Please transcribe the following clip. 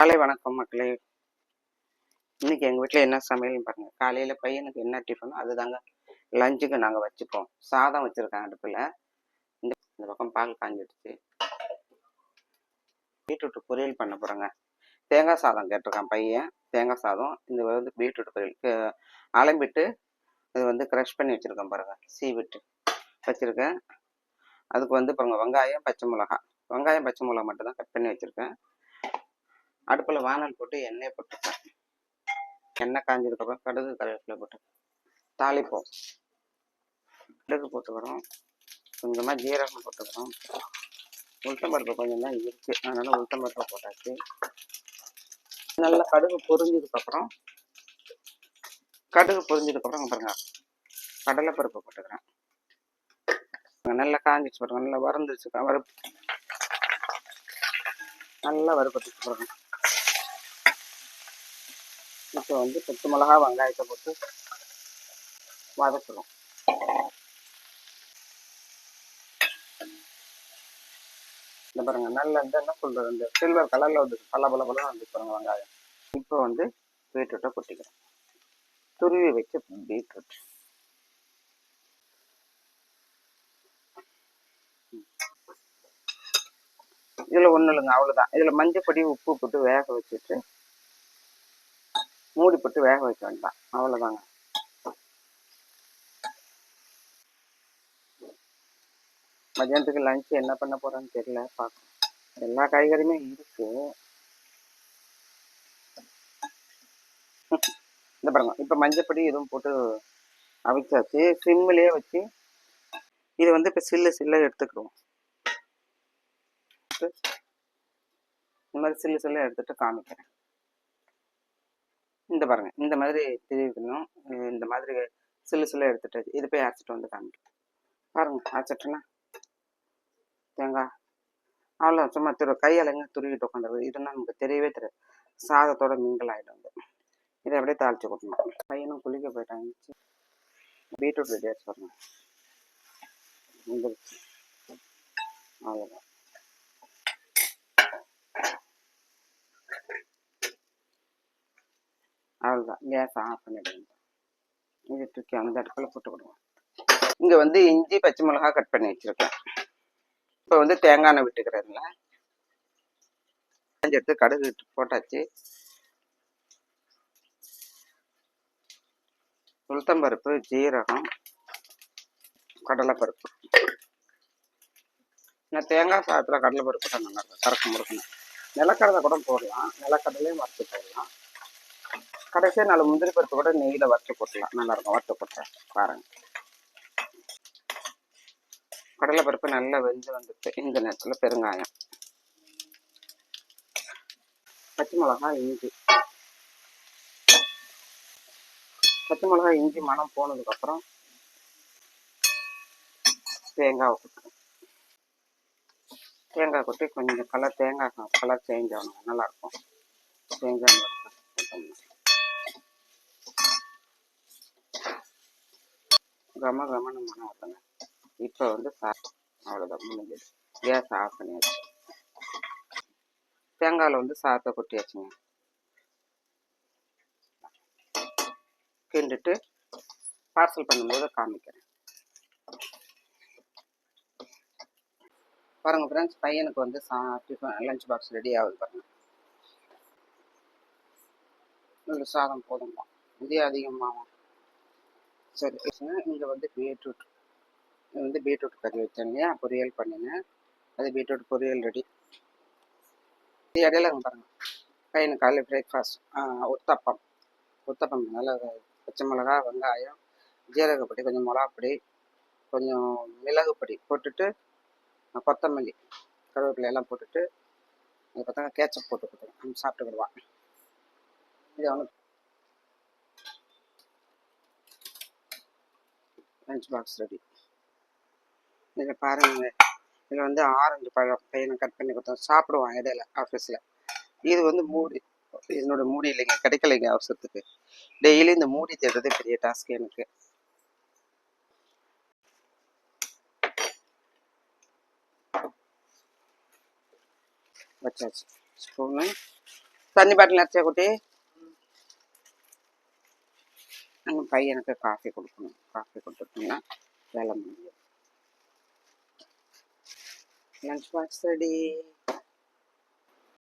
காலை வணக்கம் மக்களே. இன்னைக்கு எங்கள் வீட்டில் என்ன சமையல்னு பாருங்கள். காலையில் பையனுக்கு என்ன டிஃபனோ அதுதாங்க லஞ்சுக்கு நாங்கள் வச்சுப்போம். சாதம் வச்சுருக்கேன் அடுப்பில். இந்த பக்கம் பால் காஞ்சிடுச்சு. பீட்ரூட் பொரியல் பண்ண போகிறேங்க. தேங்காய் சாதம் கேட்டிருக்கான் பையன். தேங்காய் சாதம். இந்த வந்து பீட்ரூட் பொரியல் அலம்பிட்டு இது வந்து க்ரஷ் பண்ணி வச்சுருக்கேன் பாருங்கள். சீவிட்டு வச்சுருக்கேன். அதுக்கு வந்து பாருங்கள் வெங்காயம் பச்சை மிளகா மட்டும் தான் கட் பண்ணி வச்சுருக்கேன். அடுப்பில் வானல் போட்டு எண்ணெய் போட்டுருக்கேன். எண்ணெய் காஞ்சதுக்கப்புறம் கடுகு கருவேப்பிலை போட்டு தாளிப்போம். கடுகு போட்டுக்கிறோம், கொஞ்சமாக ஜீரகம் போட்டுக்கிறோம். உளுத்தம்பருப்பு கொஞ்சம் தான் இருக்குது, அதனால் உளுத்தம்பருப்பை போட்டாச்சு. நல்லா கடுகு பொரிஞ்சதுக்கப்புறம் பாருங்க கடலைப்பருப்பு போட்டுக்கிறேன். நல்லா காஞ்சிச்சு பாருங்க, நல்லா வறுந்துச்சு. நல்லா வறுபட்டு பாருங்க. இப்போ வந்து பச்சை மிளகா வெங்காயத்தை போட்டு வதக்குறோம். இந்த பாருங்க நல்ல என்ன சொல்றது, இந்த சில்வர் கலர்ல வந்து பல வந்து பாருங்க வெங்காயம். இப்போ வந்து பீட்ரூட்டை கொட்டிக்கிறோம். துருவி வச்ச பீட்ரூட். இதில் ஒன்றும் இல்லைங்க, அவ்வளோதான். இதில் மஞ்சப்பொடி உப்பு போட்டு வேக வச்சுட்டு மூடி போட்டு வேக வைக்க வேண்டாம், அவ்வளோதாங்க. மதியானத்துக்கு லஞ்சு என்ன பண்ண போகிறேன்னு தெரியல, பார்க்கணும். எல்லா காய்கறியுமே இருக்கு. இந்த பாருங்க, இப்போ மஞ்சப்பொடி எதுவும் போட்டு அவிச்சாச்சு. சிம்மிலேயே வச்சு இது வந்து இப்போ சில்ல எடுத்துக்கிடுவோம். இந்த மாதிரி சில்ல எடுத்துட்டு காமிக்கிறேன். இந்த பாருங்க, இந்த மாதிரி திருவிக்கணும். இந்த மாதிரி சில்ல எடுத்துட்டு இது போய் அரைச்சிட்டு வந்து காமிக்கிறேன். பாருங்க அரைச்சிட்டேன்னா தேங்காய் அவ்வளோ சும்மா கையாலங்க துருவிட்டு உட்காந்துருது. இதுன்னா நமக்கு தெரியவே தெரியாது, சாதத்தோட மிங்கல் ஆகிடும். இதை அப்படியே தாளிச்சு கொடுக்கணும். பையனும் குளிக்க போயிட்டாங்க. பீட்ரூட் ரெடி ஆச்சு பாருங்க, வந்துருச்சு. அவ்வளோதான். அவ்வளோதான், கேஸ் ஆஃப் பண்ணிடுங்க. இது தூக்கி அந்த அடுப்பில் போட்டு விடுவோம். இங்கே வந்து இஞ்சி பச்சை மிளகா கட் பண்ணி வச்சுருக்கேன். இப்போ வந்து தேங்காய் எண்ணெய் விட்டுக்கிறதுல எடுத்து கடுகு போட்டாச்சு. உளுத்தம்பருப்பு, ஜீரகம், கடலைப்பருப்பு. நான் தேங்காய் சாதத்தில் கடலைப்பருப்பு தான் நல்லா இருக்கும், கறக்க முறுக்கணும். நிலக்கடலை கூட போடலாம், நிலக்கடலையும் வறுத்து போடலாம். கடைசியாக 4 முந்திரி பருப்பு கூட நெய்யில் வறுத்து போட்டலாம், நல்லாயிருக்கும். வறுத்து போட்டேன் பாருங்க. கடலைப்பருப்பு நல்லா வெந்து வந்துட்டு இந்த நேரத்தில் பெருங்காயம், பச்சை மிளகாய், இஞ்சி மனம் போனதுக்கப்புறம் தேங்காய் கொட்டி கொஞ்சம் தேங்காய் கலர் சேஞ்ச் ஆகணும், நல்லாயிருக்கும். சேஞ்ச் ஆகணும், கமன்னு மனம் வருதுங்க. இப்போ வந்து அவ்வளோதான், முடிஞ்சது. கேஸ் ஆஃப் பண்ணியாச்சு. தேங்காயில் வந்து சாதத்தை கொட்டியாச்சுங்க. கிண்டுட்டு பார்சல் பண்ணும்போது காமிக்கிறேன். பாருங்க ஃப்ரெண்ட்ஸ், பையனுக்கு வந்து டிஃபன் லஞ்ச் பாக்ஸ் ரெடி ஆகுது பாருங்க. இந்த சாதம் போதுமா, இதே அதிகமாகும். சரி, இங்கே வந்து பீட்ரூட் கறி வச்சேன் இல்லையா, பொரியல் பண்ணினேன். அது பீட்ரூட் பொரியல் ரெடி. இது இடையில பாருங்க, பையனுக்கு காலையில் பிரேக்ஃபாஸ்ட் உத்தப்பம் நல்லா பச்சை மிளகா, வெங்காயம், ஜீரகப்பொடி, கொஞ்சம் மிளகாப்பொடி, கொஞ்சம் மிளகு பொடி போட்டுட்டு கொத்தமல்லி கருவேப்பிலை எல்லாம் போட்டுட்டு அது பார்த்தா கேச்சப் போட்டு கொடுத்துருவோம், சாப்பிட்டுக்கிடுவான். இது அவனுக்கு லஞ்ச் பாக்ஸ் ரெடி. இதில் பாருங்க, இதில் வந்து ஆரஞ்சு பழம் பையனை கட் பண்ணி கொடுத்தோம், சாப்பிடுவான் இடையில ஆஃபீஸில். இது வந்து மூடி, என்னோட மூடி இல்லைங்க, கிடைக்கலைங்க அவசரத்துக்கு. டெய்லி இந்த மூடி தேடுறதே பெரிய டாஸ்க் எனக்கு. வச்சாச்சு ஸ்பூனு. தண்ணி பாட்டில் நிறச்சா குட்டி. நம்ம பையனுக்கு காஃபி கொடுக்கணும். காஃபி கொடுத்துட்டோம்னா வேலை முடியும். Lunch box ready.